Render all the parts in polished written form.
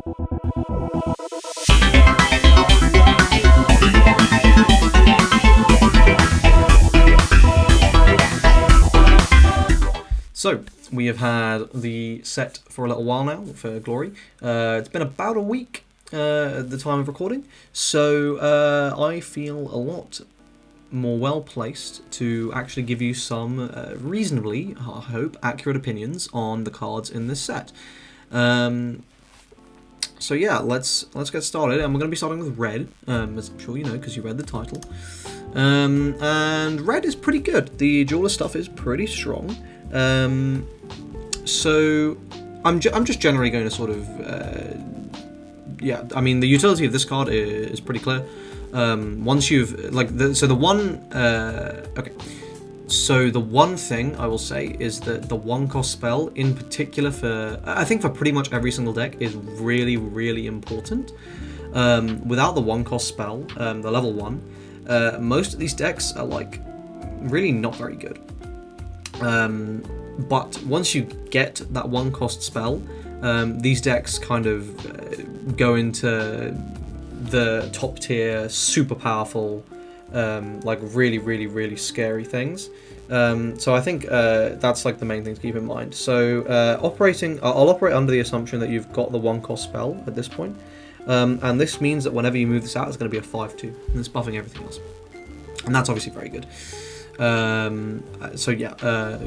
So, we have had the set for a little while now for Glory. It's been about a week at the time of recording, so I feel a lot more well placed to actually give you some reasonably, I hope, accurate opinions on the cards in this set. So yeah, let's get started, and we're going to be starting with red, as I'm sure you know because you read the title. And red is pretty good. The duelist stuff is pretty strong. So I'm just generally going to sort of yeah, I mean the utility of this card is pretty clear. Once you've the one thing I will say is that the 1-cost spell in particular I think for pretty much every single deck is really, really important. Without the 1-cost spell, the level 1, most of these decks are like really not very good. But once you get that 1-cost spell, these decks kind of go into the top tier, super powerful, like really, really, really scary things. So I think that's like the main thing to keep in mind. So I'll operate under the assumption that you've got the 1-cost spell at this point, and this means that whenever you move this out, it's going to be a 5/2, and it's buffing everything else, and that's obviously very good. So yeah,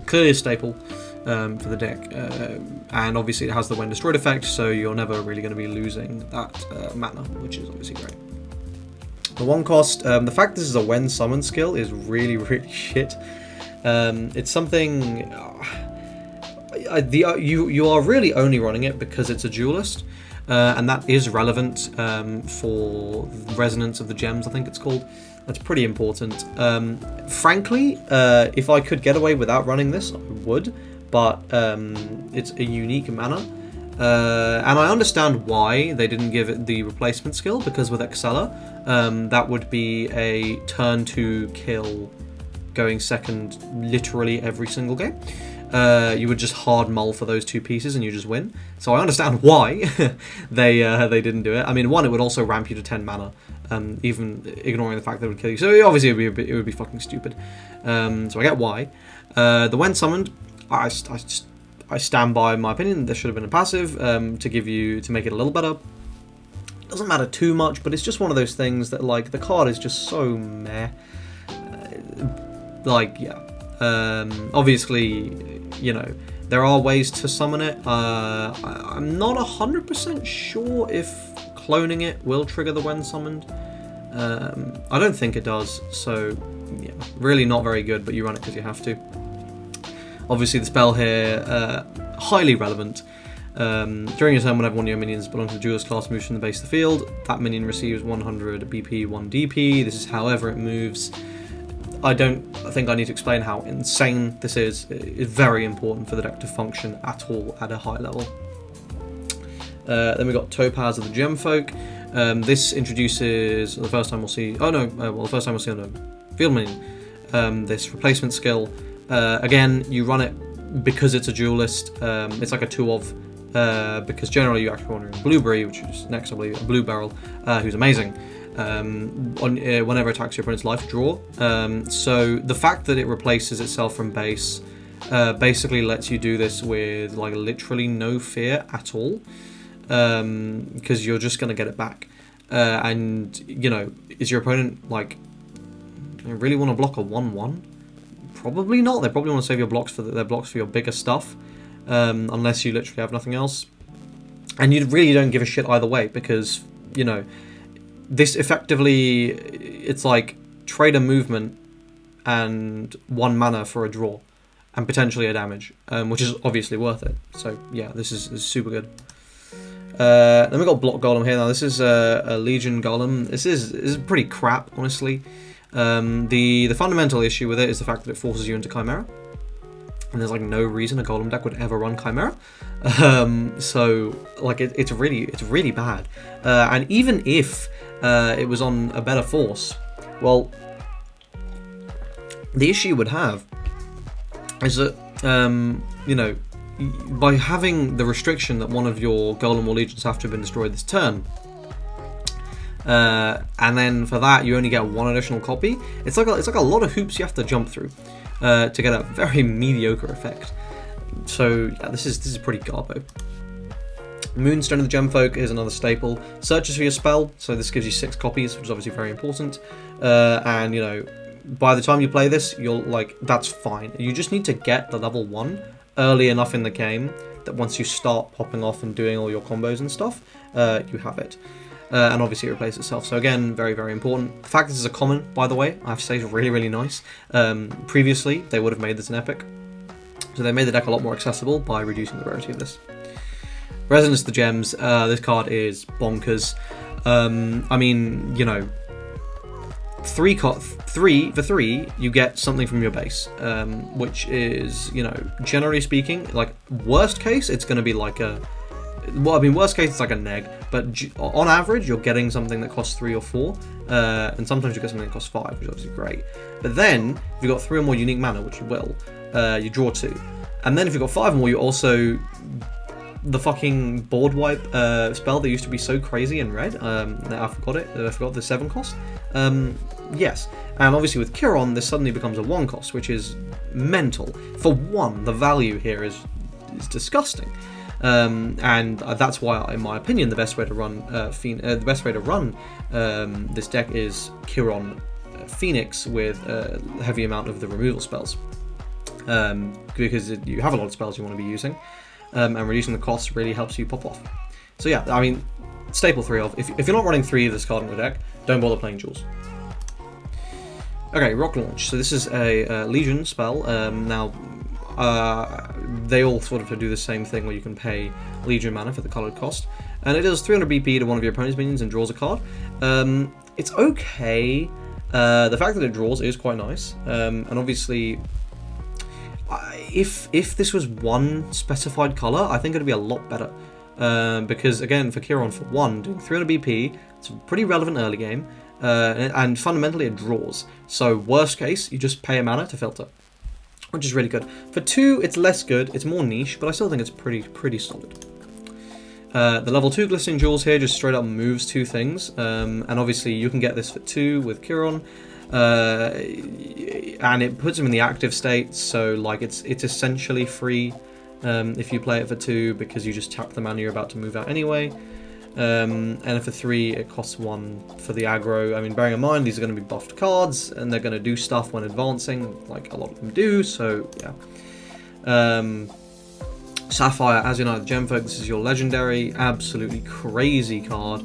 clearly a staple for the deck, and obviously it has the when destroyed effect, so you're never really going to be losing that mana, which is obviously great. The 1-cost, the fact this is a when summon skill is really, really shit. It's something you are really only running it because it's a duelist, and that is relevant for resonance of the gems, I think it's called. That's pretty important. Frankly, if I could get away without running this, I would, but it's a unique mana. And I understand why they didn't give it the replacement skill, because with Excella, that would be a turn to kill going second literally every single game. You would just hard mull for those 2 pieces and you just win. So I understand why they didn't do it. I mean, one, it would also ramp you to 10 mana, even ignoring the fact that it would kill you. So obviously it would be fucking stupid. So I get why. The when summoned, I stand by my opinion. There should have been a passive to make it a little better. Doesn't matter too much, but it's just one of those things that like the card is just so meh. Obviously, you know, there are ways to summon it. I'm not 100% sure if cloning it will trigger the when summoned. I don't think it does, so yeah, really not very good, but you run it because you have to. Obviously the spell here, highly relevant. During your turn, whenever one of your minions belong to the duelist class moves from the base of the field, that minion receives 100 BP, 1 DP. This is however it moves. I think I need to explain how insane this is. It's very important for the deck to function at all at a high level. Then we got Topaz of the Gemfolk. This introduces the first time we'll see. The first time we'll see on a field minion. This replacement skill. Again, you run it because it's a duelist. It's like a 2-of. Because generally you actually want to Blueberry, which is next, I believe, a Blue Barrel, who's amazing. Whenever it attacks your opponent's life, draw. So the fact that it replaces itself from base basically lets you do this with like literally no fear at all, because you're just going to get it back. And you know, is your opponent like really want to block a 1/1? Probably not. They probably want to save your blocks for their blocks for your bigger stuff, unless you literally have nothing else. And you really don't give a shit either way, because you know, this effectively, it's like trade a movement and 1 mana for a draw, and potentially a damage, which is obviously worth it. So yeah, this is super good. Then we got Block Golem here. Now this is a Legion Golem. This is pretty crap, honestly. The fundamental issue with it is the fact that it forces you into Chimera, and there's like no reason a Golem deck would ever run Chimera. So like it's really bad. And even if it was on a better force, well, the issue you would have is that you know, by having the restriction that one of your Golem or Legions have to have been destroyed this turn, and then for that you only get one additional copy. It's like a lot of hoops you have to jump through to get a very mediocre effect. So yeah, this is pretty garbo. Moonstone of the Gemfolk is another staple. Searches for your spell, so this gives you 6 copies, which is obviously very important. And you know, by the time you play this, you'll that's fine. You just need to get the level 1 early enough in the game that once you start popping off and doing all your combos and stuff, you have it. And obviously it replaces itself. So again, very, very important. The fact this is a common, by the way, I have to say is really, really nice. Previously, they would have made this an epic. So they made the deck a lot more accessible by reducing the rarity of this. Resonance of the Gems, this card is bonkers. I mean, you know, for 3, you get something from your base, which is, you know, generally speaking, like, worst case, it's going to be like a... Well, I mean, worst case, it's like a neg, but on average, you're getting something that costs 3 or 4, and sometimes you get something that costs 5, which is obviously great. But then, if you've got 3 or more unique mana, which you will, you draw 2. And then if you've got 5 or more, you also... The fucking board wipe spell that used to be so crazy in red, I forgot it, I forgot the 7 cost. Yes, and obviously with Chiron, this suddenly becomes a 1 cost, which is mental. For 1, the value here is disgusting. And that's why, in my opinion, the best way to run this deck is Chiron Phoenix with a heavy amount of the removal spells, because you have a lot of spells you want to be using, and reducing the costs really helps you pop off. So yeah, I mean, staple 3 of. If you're not running 3 of this card in the deck, don't bother playing Jewels. Okay, Rock Launch. So this is a Legion spell. Now. They all sort of do the same thing where you can pay Legion mana for the coloured cost, and it does 300 BP to one of your opponent's minions and draws a card. It's okay. The fact that it draws is quite nice, and obviously, if this was one specified colour, I think it'd be a lot better. Because again, for Chiron, for 1, doing 300 BP, it's a pretty relevant early game, and fundamentally it draws. So worst case, you just pay a mana to filter, which is really good. For 2, it's less good, it's more niche, but I still think it's pretty solid. The level 2 Glistening Jewels here just straight up moves 2 things, and obviously you can get this for 2 with Chiron, and it puts him in the active state, so like it's essentially free if you play it for 2, because you just tap the mana you're about to move out anyway. And for 3, it costs 1 for the aggro. I mean, bearing in mind, these are going to be buffed cards, and they're going to do stuff when advancing, like a lot of them do, so yeah. Sapphire, as Untitled Gemfolk, this is your legendary, absolutely crazy card.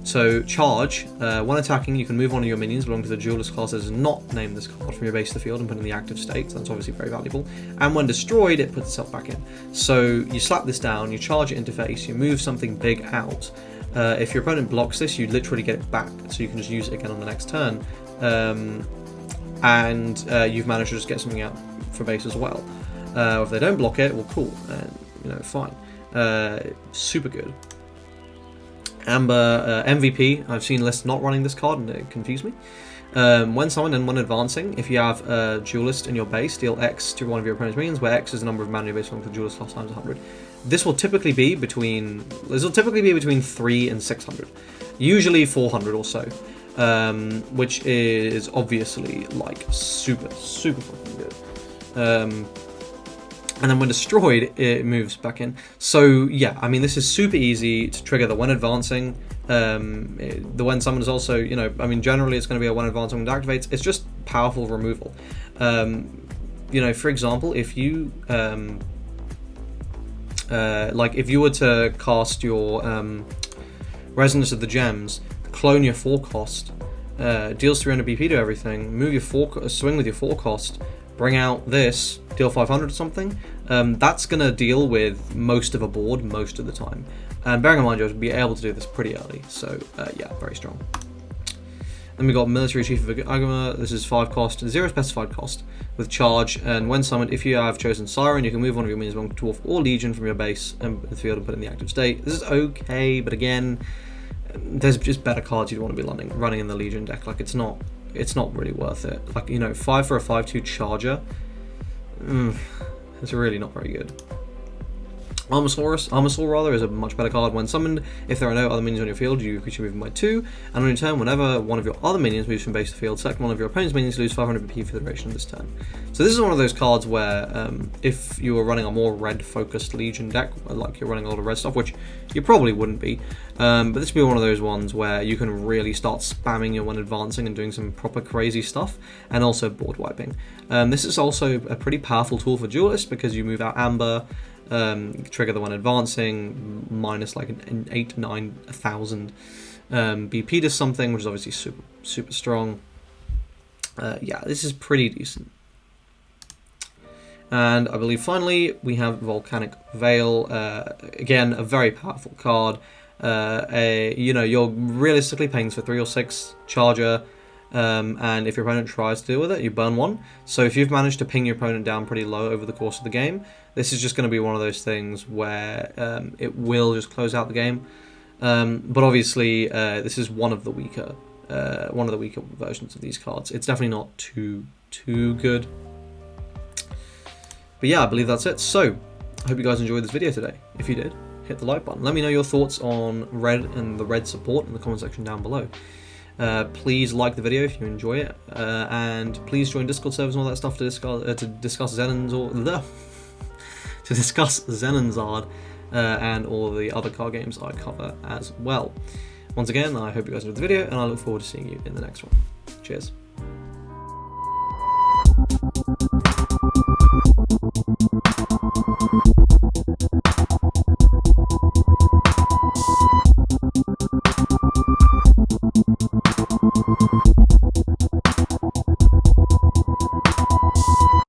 So, charge, when attacking, you can move one of your minions belonging to the duelist class that does not name this card from your base to the field and put it in the active state, so that's obviously very valuable. And when destroyed, it puts itself back in. So, you slap this down, you charge it interface, you move something big out. If your opponent blocks this, you literally get it back, so you can just use it again on the next turn. And you've managed to just get something out for base as well. If they don't block it, well, cool, you know, fine. Super good. Amber, MVP, I've seen lists not running this card and it confused me. When summoned and when advancing, if you have a Duelist in your base, deal X to one of your opponent's minions, where X is the number of mana in your base belonging to the Duelist class times 100. This will typically be between 3 and 600, usually 400 or so, which is obviously like super fucking good. And then when destroyed, it moves back in. So yeah, I mean, this is super easy to trigger the when advancing. The when summon is also, you know, I mean, generally it's going to be a when advancing when it activates. It's just powerful removal. You know, for example, if you like if you were to cast your Resonance of the Gems, clone your 4 cost, deals 300 BP to everything, move your swing with your 4 cost, bring out this, deal 500 or something, that's going to deal with most of a board most of the time. And bearing in mind, you'll be able to do this pretty early, so yeah, very strong. Then we got Military Chief of Agama. This is 5 cost, 0 specified cost, with charge, and when summoned, if you have chosen Siren, you can move one of your minions belonging to Dwarf or Legion from your base and the field and put it in the active state. This is okay, but again, there's just better cards you'd want to be running in the Legion deck. Like, it's not really worth it. Like, you know, 5 for a 5/2 charger. It's really not very good. Armasaur rather, is a much better card. When summoned, if there are no other minions on your field, you increase your movement by 2, and on your turn, whenever one of your other minions moves from base to field, select one of your opponent's minions to lose 500 BP for the duration of this turn. So this is one of those cards where, if you were running a more red-focused Legion deck, like you're running a lot of red stuff, which you probably wouldn't be, but this would be one of those ones where you can really start spamming your when advancing and doing some proper crazy stuff, and also board wiping. This is also a pretty powerful tool for duelists because you move out Amber, trigger the one advancing, minus like an 8,000-9,000 BP to something, which is obviously super strong. Yeah, this is pretty decent. And I believe finally we have Volcanic Veil. Again, a very powerful card. You know, you're realistically paying for 3 or 6 charger. And if your opponent tries to deal with it, you burn 1. So if you've managed to ping your opponent down pretty low over the course of the game, this is just going to be one of those things where it will just close out the game. But obviously, this is one of the weaker versions of these cards. It's definitely not too good. But yeah, I believe that's it. So I hope you guys enjoyed this video today. If you did, hit the like button. Let me know your thoughts on red and the red support in the comment section down below. Please like the video if you enjoy it, and please join Discord servers and all that stuff to discuss Zenonzard and all the other card games I cover as well. Once again, I hope you guys enjoyed the video, and I look forward to seeing you in the next one. Cheers.